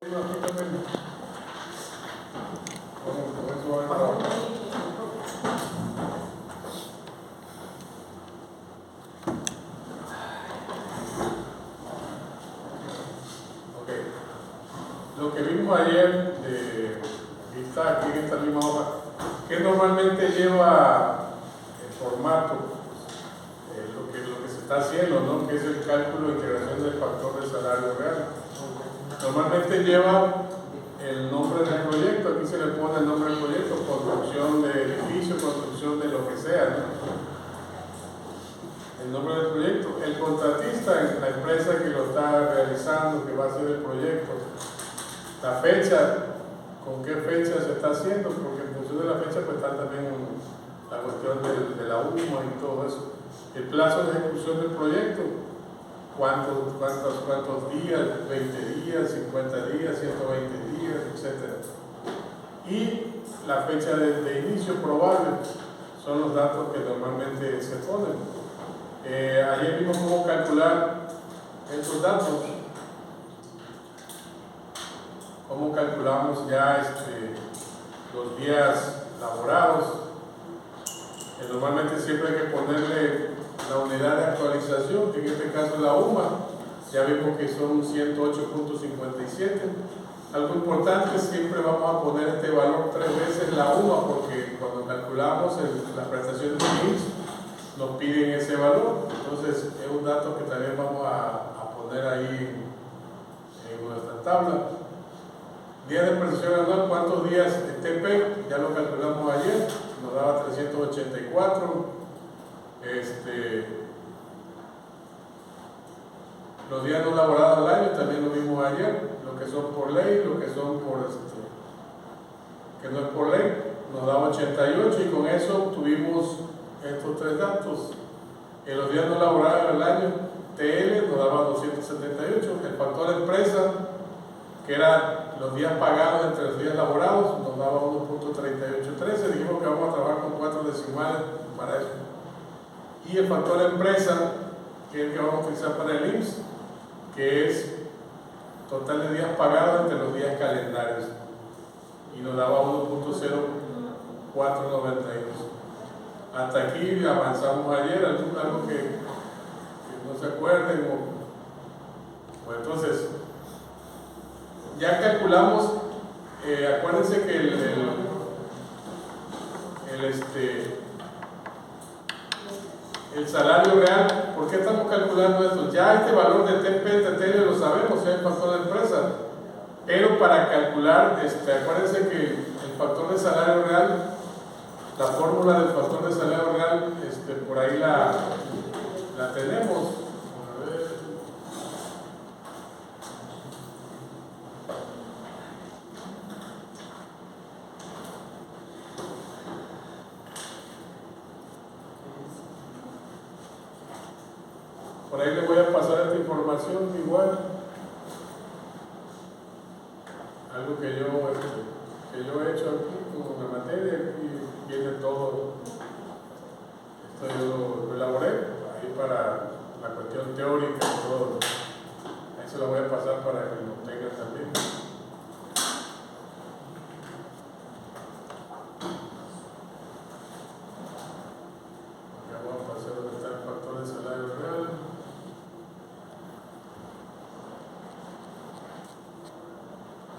Lo que vimos ayer, está aquí en esta misma hoja, que normalmente lleva el formato, lo que se está haciendo, ¿no? Que es el cálculo de integración del factor de salario real. Normalmente lleva el nombre del proyecto, aquí se le pone el nombre del proyecto, construcción de edificio, construcción de lo que sea, ¿no? El nombre del proyecto, el contratista, la empresa que lo está realizando, que va a hacer el proyecto, la fecha, con qué fecha se está haciendo, porque en función de la fecha pues está también la cuestión de la UMA y todo eso. El plazo de ejecución del proyecto, cuántos días, 20 días, 50 días, 120 días, etc. Y la fecha de inicio probable son los datos que normalmente se ponen. Ayer vimos cómo calcular esos datos. Cómo calculamos ya los días laborados. Normalmente siempre hay que ponerle la unidad de actualización, que en este caso es la UMA. Ya vimos que son 108.57. Algo importante, siempre vamos a poner este valor 3 veces la UMA, porque cuando calculamos las prestaciones de IMSS nos piden ese valor. Entonces es un dato que también vamos a poner ahí en nuestra tabla. Día de prestación anual, ¿cuántos días en TP? Ya lo calculamos ayer, nos daba 384. Los días no laborados al año también lo vimos ayer, lo que son por ley, lo que son por que no es por ley, nos daba 88 y con eso tuvimos estos 3 datos. En los días no laborados al año, TL nos daba 278, el factor empresa, que era los días pagados entre los días laborados, nos daba 1.3813, dijimos que vamos a trabajar con 4 decimales para eso. Y el factor empresa, que es el que vamos a utilizar para el IMSS, que es total de días pagados entre los días calendarios, y nos daba 1.0492. Hasta aquí avanzamos ayer, algo que no se acuerden. Bueno, entonces, ya calculamos, acuérdense que el salario real, ¿por qué estamos calculando esto? Ya este valor de TP, TTL lo sabemos, es el factor de empresa, pero para calcular, acuérdense que el factor de salario real, la fórmula del factor de salario real, por ahí la tenemos. A ver. Por ahí le voy a pasar esta información igual. Algo que yo he hecho aquí con la materia, aquí viene todo. Esto yo lo elaboré ahí para la cuestión teórica y todo. Ahí se lo voy a pasar para que lo tengan también. Ya vamos a pasar donde está el factor de salario real.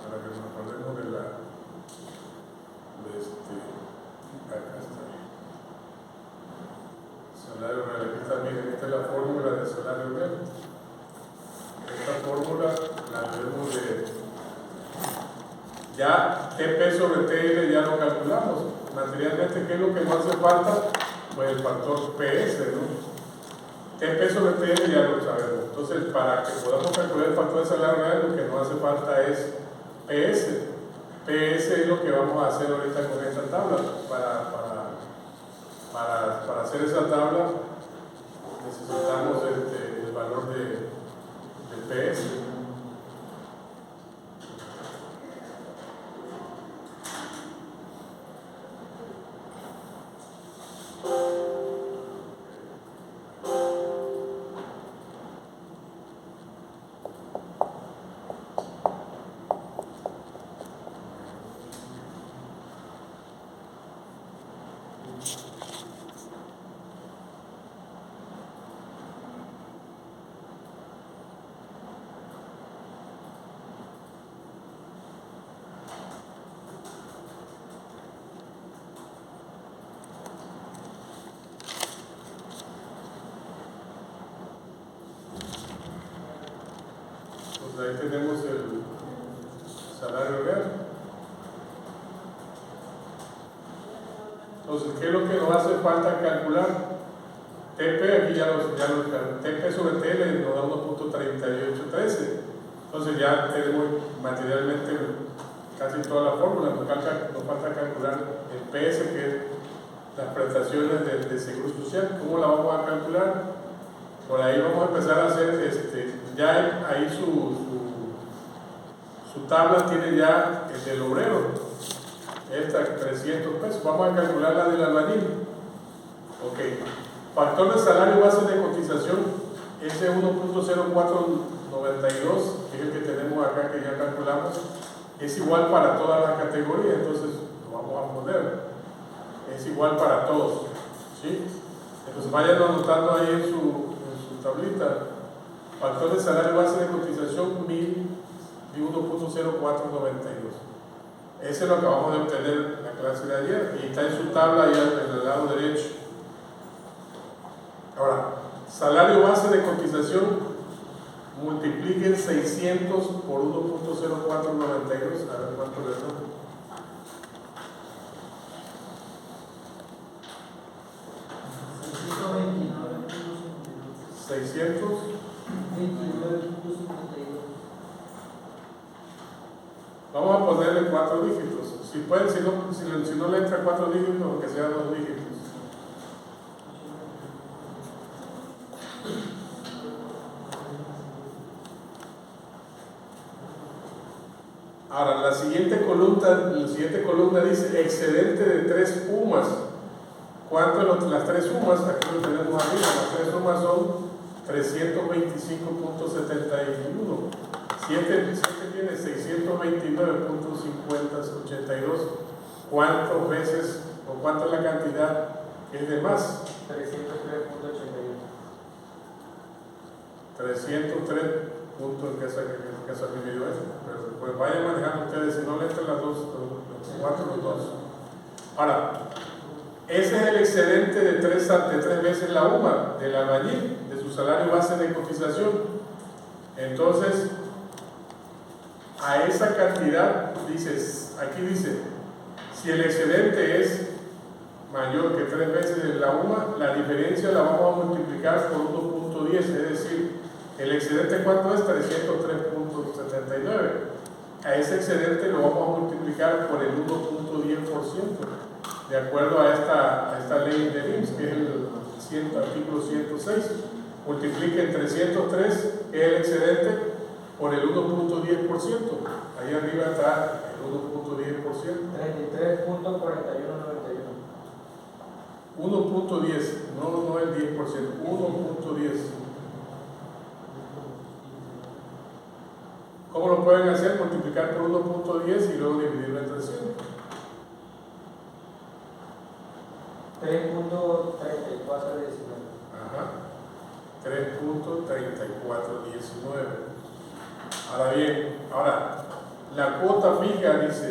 Para que nos acordemos de acá está. Salario real, aquí está, miren, esta es la fórmula del salario real. Esta fórmula la debemos ya TP sobre TL ya lo calculamos. Materialmente, ¿qué es lo que no hace falta? Pues el factor PS, ¿no? TP sobre TL ya lo sabemos. Entonces, para que podamos calcular el factor de salario real, lo que no hace falta es PS. PS es lo que vamos a hacer ahorita con esta tabla. Para hacer esa tabla necesitamos el valor de PS. Entonces, ¿qué es lo que nos hace falta calcular? TP, aquí TP sobre TL nos da 1.3813. Entonces ya tenemos materialmente casi toda la fórmula. Nos falta calcular el PS, que es las prestaciones de Seguro Social. ¿Cómo la vamos a calcular? Por ahí vamos a empezar a hacer, ya ahí su tabla tiene ya el del obrero, esta 300 pesos. Vamos a calcular la del albañil. Ok, factor de salario base de cotización, ese 1.0492, que es el que tenemos acá, que ya calculamos, es igual para todas las categorías. Entonces lo vamos a poner, es igual para todos, ¿sí? Entonces vayan anotando ahí en su tablita, factor de salario base de cotización 1000 y 1.0492. Ese lo acabamos de obtener en la clase de ayer y está en su tabla allá en el lado derecho. Ahora, salario base de cotización, multipliquen 600 por 1.0492, a ver cuánto les da. 600. Vamos a ponerle 4 dígitos. Si pueden, si no le entra 4 dígitos, aunque sea 2 dígitos. Ahora, la siguiente columna dice excedente de 3 UMAS. ¿Cuánto las 3 UMAS? Aquí lo tenemos arriba. Las 3 UMAS son 325.71. 7 tiene 629.5082. ¿Cuántas veces o cuánto es la cantidad que es de más? 303.81. 303 puntos que se midió eso. Pero pues vayan manejando ustedes, si no le entran las dos, los 4 los 2. Ahora, ese es el excedente de 3 veces la UMA del albañil, de su salario base de cotización. Entonces, a esa cantidad, aquí dice, si el excedente es mayor que 3 veces la UMA, la diferencia la vamos a multiplicar por 1.10, es decir, el excedente ¿cuánto es? 303.79. A ese excedente lo vamos a multiplicar por el 1.10%, de acuerdo a esta ley de IMSS, que es el artículo 106. Multipliquen 303, que es el excedente, por el 1.10%. Ahí arriba está el 1.10%. 33.4191. 1.10, no el 10%, 1.10. ¿Cómo lo pueden hacer? Multiplicar por 1.10 y luego dividirlo entre 100. 3.3419. Ajá. 3.3419. Ahora bien, la cuota fija dice,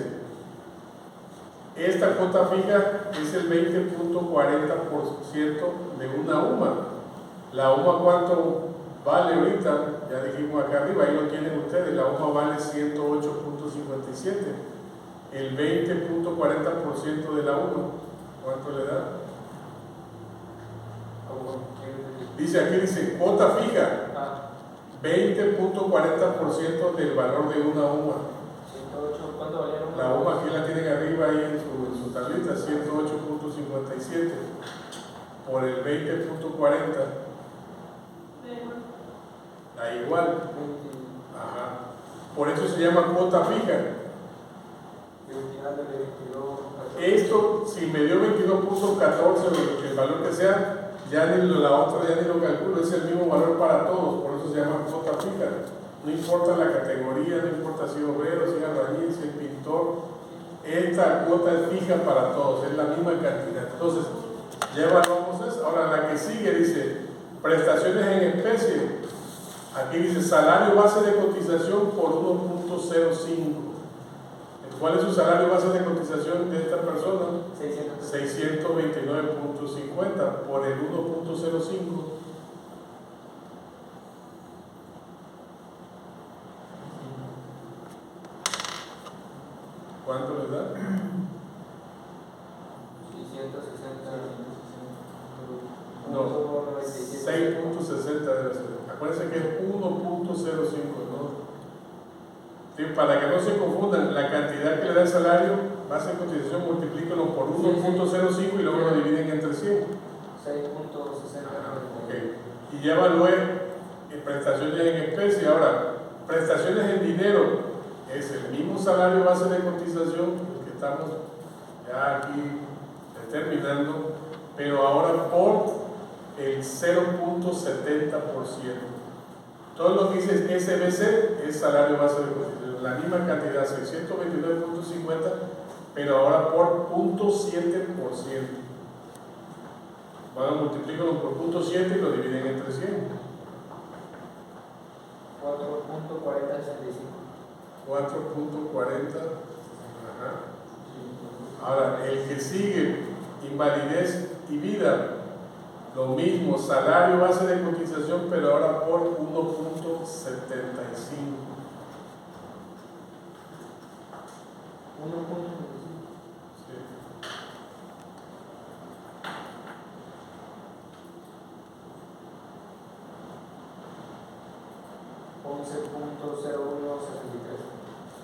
esta cuota fija es el 20.40% de una UMA. La UMA, ¿cuánto vale ahorita? Ya dijimos acá arriba, ahí lo tienen ustedes, la UMA vale 108.57. El 20.40% de la UMA, ¿cuánto le da? Dice cuota fija, 20.40% del valor de una UMA. 108, ¿cuánto valía la UMA? La UMA aquí la tienen arriba ahí en su tablita, 108.57 por el 20.40. Da igual. Ajá. Por eso se llama cuota fija. Esto, si me dio 22.14, el valor que sea, ya ni la otra ya ni lo calculo, es el mismo valor para todos, por eso se llama cuota fija. No importa la categoría, no importa si es obrero, si es albañil, si es pintor, esta cuota es fija para todos, es la misma cantidad. Entonces, ya evaluamos eso. Ahora la que sigue dice prestaciones en especie. Aquí dice salario base de cotización por 1.05. ¿Cuál es su salario base de cotización de esta persona? 629.50 por el 1.05. ¿Cuánto le da? 660. Acuérdense que es 1.05, ¿no? Sí, para que no se confundan, la cantidad que le da el salario, base de cotización, multiplíquenlo por 1.05 y luego lo dividen entre 100. 6.60. Ok. Y ya evalué prestaciones en especie. Ahora, prestaciones en dinero es el mismo salario base de cotización, el que estamos ya aquí determinando, pero ahora por el 0.70%. Todo lo que dice SBC es salario base de cotización, la misma cantidad, 629.50, pero ahora por 0.7%. Van a multiplicarlo por 0.7 y lo dividen entre 100. 4.4065. 4.40. Ahora, el que sigue, invalidez y vida, lo mismo, salario base de cotización, pero ahora por 1.75.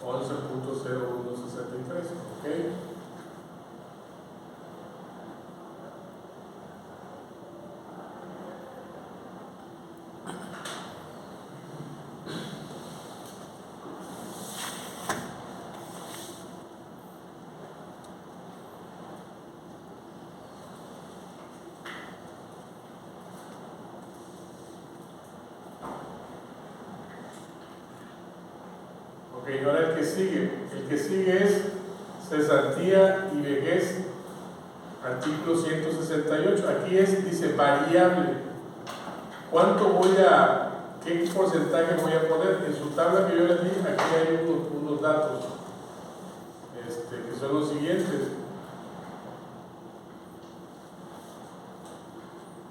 11.0163. ¿Ok? Ok, ahora el que sigue es cesantía y vejez, artículo 168. Aquí dice variable. ¿Qué porcentaje voy a poner? En su tabla que yo les di, aquí hay unos datos que son los siguientes.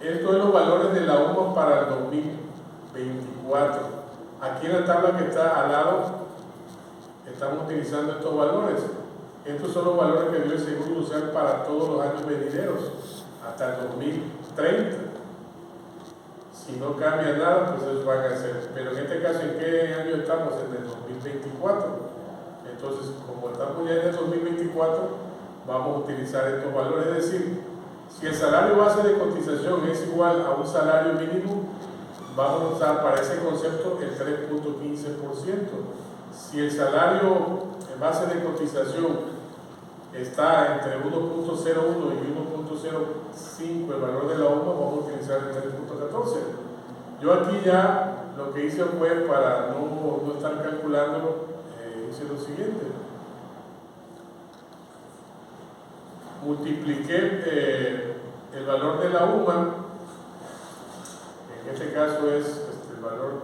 Estos son los valores de la UMA para el 2024. Aquí en la tabla que está al lado, estamos utilizando estos valores. Estos son los valores que dio el Seguro Social para todos los años venideros, hasta el 2030. Si no cambia nada, pues eso van a ser. Pero en este caso, ¿en qué año estamos? En el 2024. Entonces, como estamos ya en el 2024, vamos a utilizar estos valores. Es decir, si el salario base de cotización es igual a un salario mínimo, vamos a usar para ese concepto el 3.15%. Si el salario base de cotización está entre 1.01 y 1.05 el valor de la UMA, vamos a utilizar el 3.14. Yo aquí ya lo que hice fue, para no estar calculándolo, hice lo siguiente. Multipliqué el valor de la UMA, en este caso es el valor,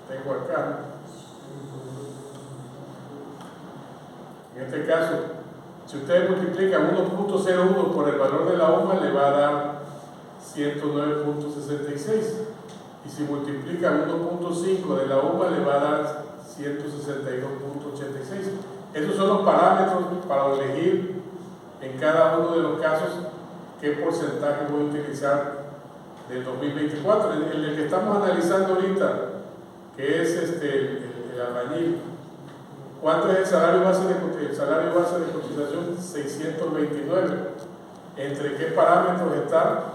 tengo acá. En este caso, si ustedes multiplican 1.01 por el valor de la UMA, le va a dar 109.66. Y si multiplican 1.5 de la UMA, le va a dar 162.86. Esos son los parámetros para elegir en cada uno de los casos qué porcentaje voy a utilizar del 2024. El que estamos analizando ahorita, que es el albañil. ¿Cuánto es el salario base de cotización? 629. ¿Entre qué parámetros está?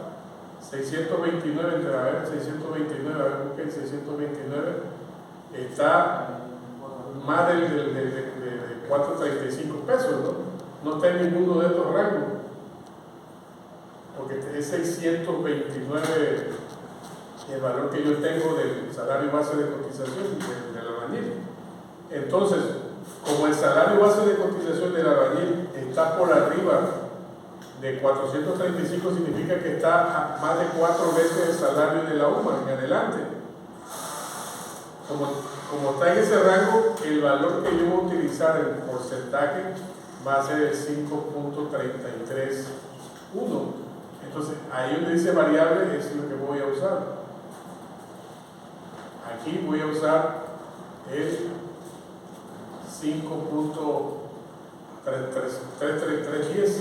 629, a ver, 629 está más de 4.35 pesos, ¿no? No está en ninguno de estos rangos, porque es 629 el valor que yo tengo del salario base de cotización del albañil. Entonces, como el salario base de cotización del albañil está por arriba de 435, significa que está a más de 4 veces el salario de la UMA en adelante. Como está en ese rango, el valor que yo voy a utilizar en porcentaje va a ser el 5.331. Entonces, ahí donde dice variable es lo que voy a usar. Aquí voy a usar el 5.310.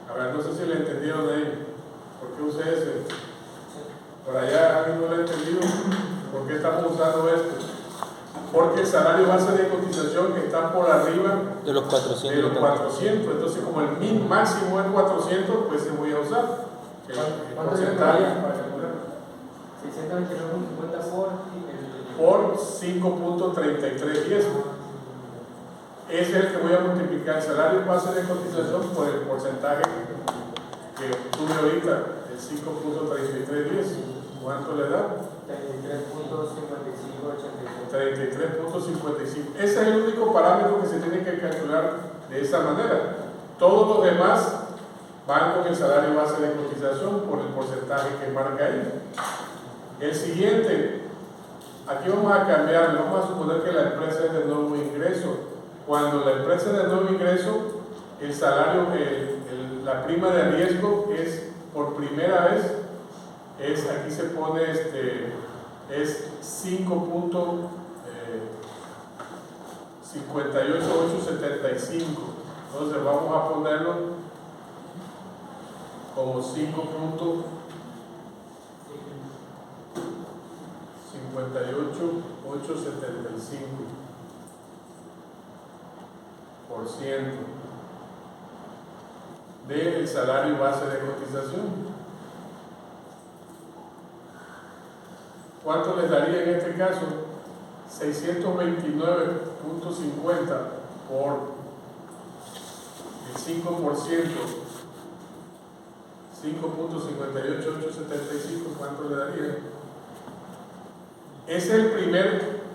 A ver, no sé si le entendieron ahí. ¿Por qué usé ese? Por allá alguien no lo ha entendido. ¿Por qué estamos usando esto? Porque el salario base de cotización está por arriba de los 400. Entonces, como el min máximo es 400, pues se voy a usar el porcentaje 629.50 por 5.3310. Ese es el que voy a multiplicar el salario base de cotización por el porcentaje que obtuve ahorita, el 5.3310. ¿Cuánto le da? 33.55. Ese es el único parámetro que se tiene que calcular de esa manera. Todos los demás van con el salario base de cotización por el porcentaje que marca ahí. El siguiente, aquí vamos a cambiar, vamos a suponer que la empresa es de nuevo ingreso. Cuando la empresa es de nuevo ingreso, el salario, la prima de riesgo es por primera vez, aquí se pone es 5.58875. Entonces vamos a ponerlo como 5.58875% del salario base de cotización. ¿Cuánto les daría en este caso? 629.50 por el 5%, 5.58875, ¿cuánto le daría? Es el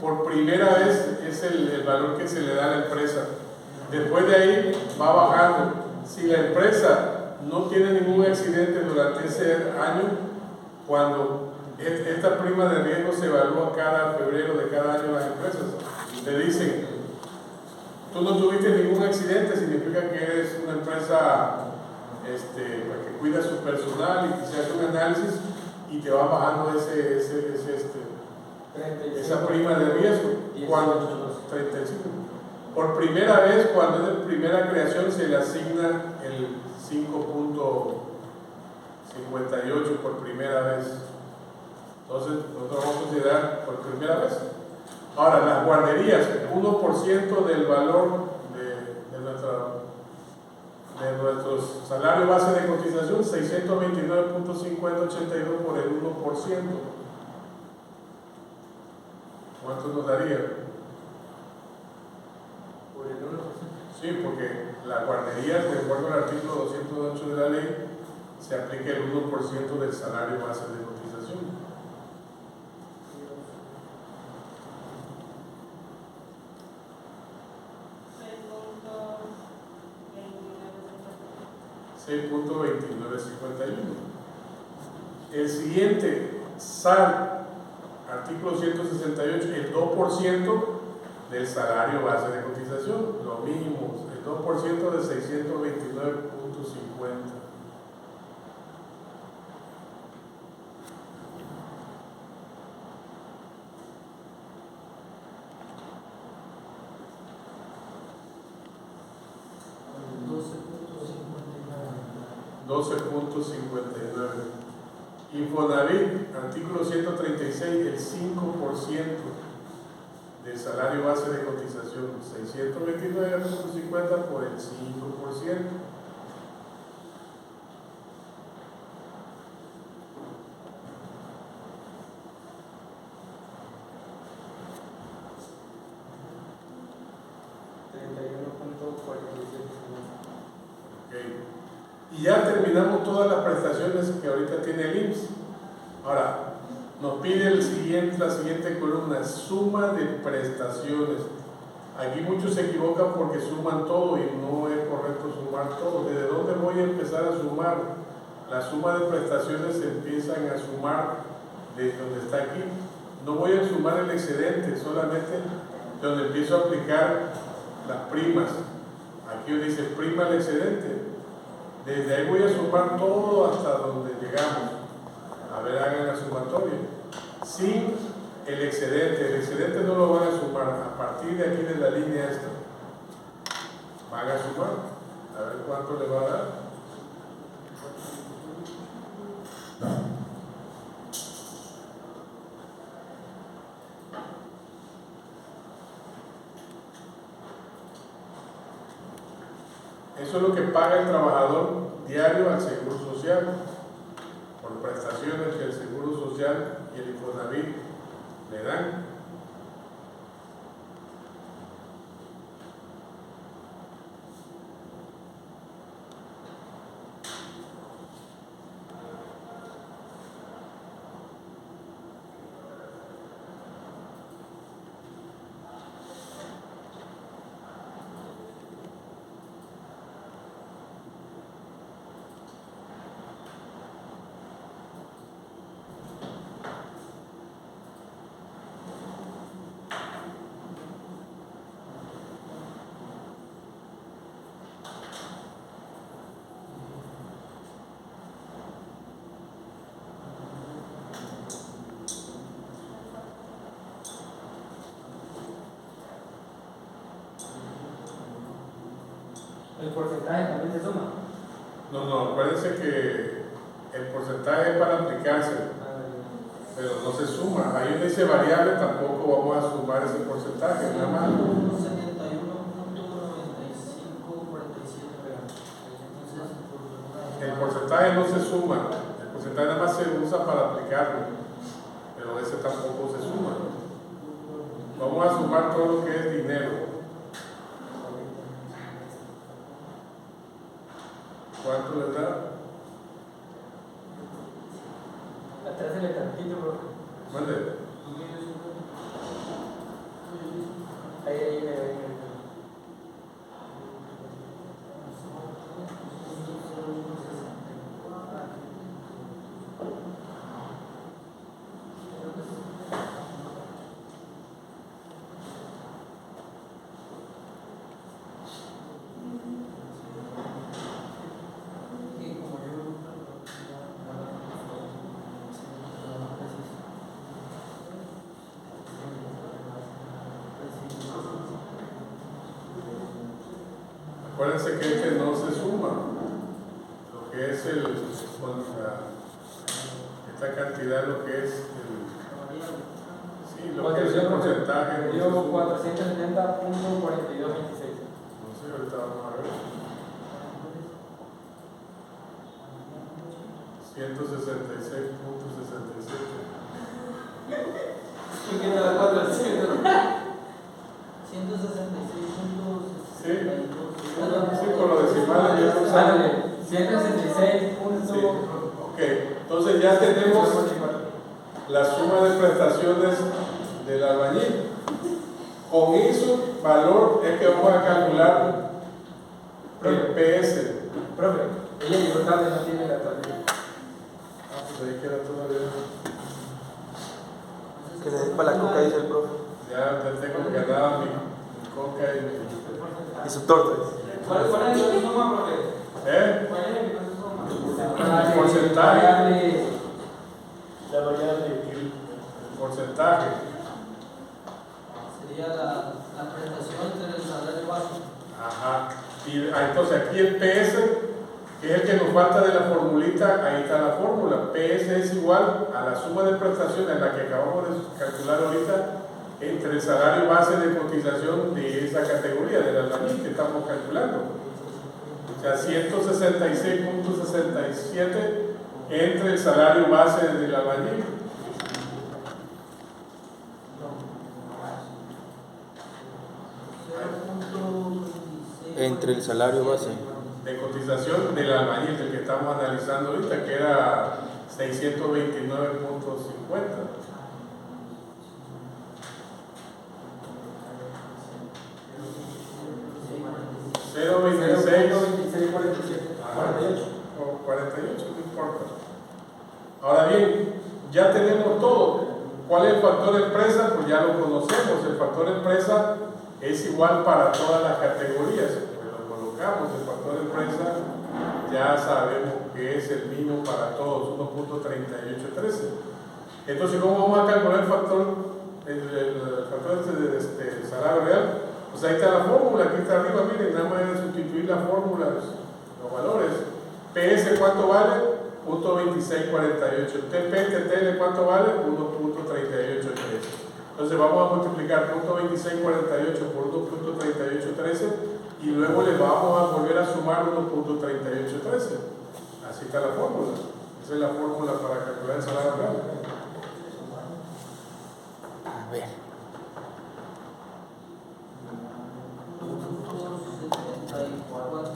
por primera vez, es el valor que se le da a la empresa. Después de ahí va bajando. Si la empresa no tiene ningún accidente durante ese año, cuando esta prima de riesgo se evalúa cada febrero de cada año en las empresas, te dicen, tú no tuviste ningún accidente, significa que eres una empresa que cuida su personal y que se hace un análisis y te va bajando esa prima de riesgo. Cuando 35. Por primera vez, cuando es de primera creación, se le asigna el 5.58 por primera vez. Entonces, nosotros vamos a considerar por primera vez. Ahora, las guarderías, 1% del valor de nuestros salarios base de cotización, 629.5082 por el 1%. ¿Cuánto nos daría? Por el 1%. Sí, porque las guarderías, de acuerdo al artículo 208 de la ley, se aplica el 1% del salario base de cotización. $6.2951. El siguiente, SAL, artículo 168, el 2% del salario base de cotización, lo mismo, el 2% de 629.50. $12.59. Infonavit, artículo 136, el 5% del salario base de cotización, 629.50 por el 5%. Y ya terminamos todas las prestaciones que ahorita tiene el IMSS. Ahora, nos pide la siguiente columna, suma de prestaciones. Aquí muchos se equivocan porque suman todo y no es correcto sumar todo. ¿Desde dónde voy a empezar a sumar? La suma de prestaciones se empiezan a sumar desde donde está aquí. No voy a sumar el excedente, solamente donde empiezo a aplicar las primas. Aquí dice prima el excedente. Desde ahí voy a sumar todo hasta donde llegamos. A ver, hagan la sumatoria. Sin el excedente no lo van a sumar. A partir de aquí de la línea esta, van a sumar. A ver cuánto le va a dar. Eso es lo que paga el trabajador diario al Seguro Social, por prestaciones que el Seguro Social y el Infonavit le dan. ¿El porcentaje también se suma? No, acuérdense que el porcentaje es para aplicarse, pero no se suma. Ahí donde dice variable tampoco vamos a sumar ese porcentaje, nada más. 71.9547. El porcentaje no se suma, el porcentaje nada más se usa para aplicarlo, pero ese tampoco se suma. Vamos a sumar todo lo que es dinero. ¿Cuánto les da? Atrásele tantito, bro. Mande. Ahí. Acuérdense que este no se suma. Lo que es esta cantidad, lo que es lo que es el porcentaje. No se Dio suma. 470.4226. No sé, ahorita vamos a ver. 166.67. ¿Quién tiene la 400? 166.62. Sí, con los decimales ya lo saben. Ándale, 166 Sí. Ok, entonces ya tenemos la suma de prestaciones del albañil. Con ese valor es que vamos a calcular el PS. Profe, ella llegó tarde, no tiene la tableta. Pues ahí queda todavía. Que le dé para la coca, dice el profe. Ya tengo que ganar mi coca y mi. Y su torta. ¿Cuál es el suma, profe? ¿Cuál es el suma? El porcentaje. La variable. El porcentaje. Sería la prestación entre el salario base. Ajá. Y entonces aquí el PS, que es el que nos falta de la formulita, ahí está la fórmula. PS es igual a la suma de prestaciones, la que acabamos de calcular ahorita, entre el salario base de cotización de esa categoría, del albañil que estamos calculando. O sea, 166.67 entre el salario base del albañil. Entre el salario base. De cotización del albañil, del que estamos analizando ahorita, que era 629.50. ¿0.26? 48. O 48, no importa. Ahora bien, ya tenemos todo. ¿Cuál es el factor empresa? Pues ya lo conocemos. El factor empresa es igual para todas las categorías. Pues lo colocamos, el factor empresa ya sabemos que es el mismo para todos, 1.3813. Entonces, ¿cómo vamos a calcular el factor de salario real? Pues ahí está la fórmula, aquí está arriba, miren, nada más es sustituir la fórmula, los valores. PS, ¿cuánto vale? 0.2648. TP, ¿cuánto vale? 1.3813. Entonces vamos a multiplicar 0.2648 por 1.3813 y luego le vamos a volver a sumar 1.3813. Así está la fórmula. Esa es la fórmula para calcular el salario real. A ver. 1.7478.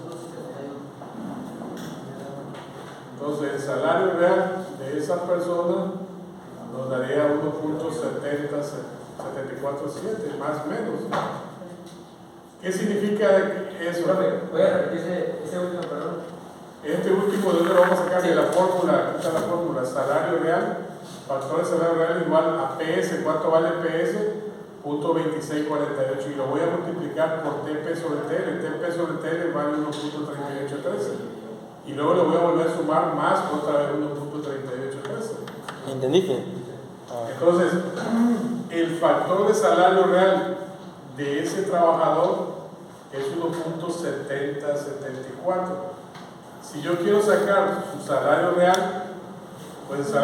Entonces, el salario real de esa persona nos daría 1.747, más o menos. ¿Qué significa eso? Profe, voy a repetir ese último, perdón. Este último, ¿de dónde lo vamos a sacar? Sí. De la fórmula, aquí está la fórmula, salario real, factor de salario real igual a PS, ¿cuánto vale PS? .2648, y lo voy a multiplicar por TP sobre TL, TP sobre TL vale 1.3813, y luego le voy a volver a sumar más otra vez 1.3813. ¿Entendiste? Entonces, el factor de salario real de ese trabajador es 1.7074. Si yo quiero sacar su salario real, pues el salario